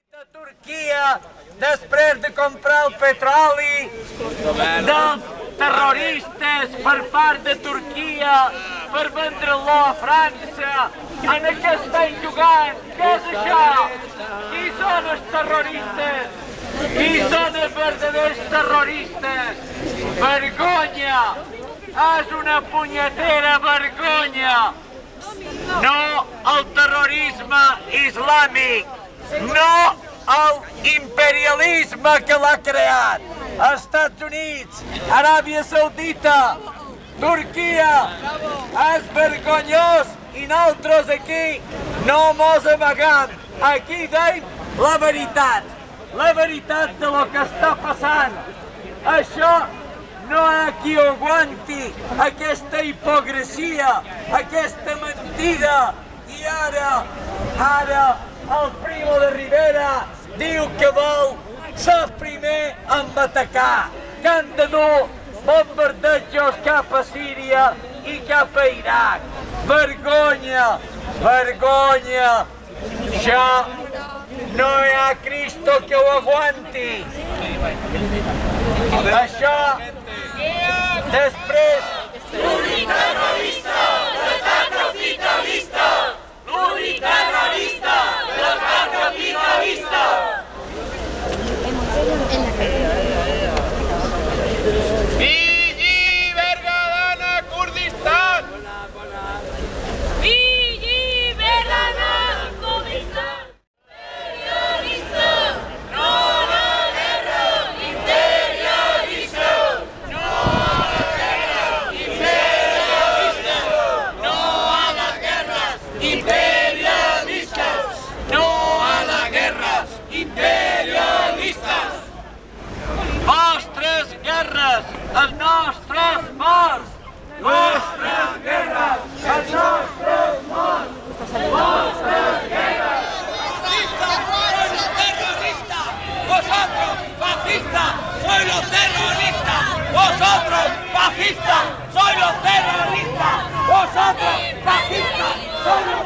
De Turquia, després de comprar el petroli dels terroristes per part de Turquia per vendre-lo a França, en què estan jugant? Què és això? Qui són els terroristes? Qui són els verdaders terroristes? Vergonya! És una punyetera vergonya! No al terrorisme islàmic! No al imperialisme que l'ha creat! Estats Units, Aràbia Saudita, Turquia, és vergonyós i nosaltres aquí no mos amagam. Aquí deim la veritat de lo que està passant. Això no hi ha qui ho aguanti, aquesta hipocresia, aquesta mentida. I ara el Primo de Rivera diu que vol ser primer en atacar, que han de dur bombardejos cap a Síria i cap a Iraq. Vergonya, vergonya! Això no hi ha Cristo que ho aguanti. Això, després... L'únic terrorista, l'estat capitalista! L'únic terrorista, l'estat capitalista! Vigi Bergadana, Kurdistan! Vigi Bergadana, Kurdistan! Imperialista! No a la guerra! Imperialista! No a la guerra! Imperialista! No a les guerres imperialistes! No a les guerres imperialistes! Vostres guerres, els nostres morts! Vostres guerres, els nostres morts! Vostres guerres! ¡Fascistas! ¡Sois los terroristas! ¡Vosotros, fascistas! ¡Sois los terroristas! ¡Vosotros, fascistas! ¡Sois los terroristas! ¡Vosotros, fascistas! ¡Sois los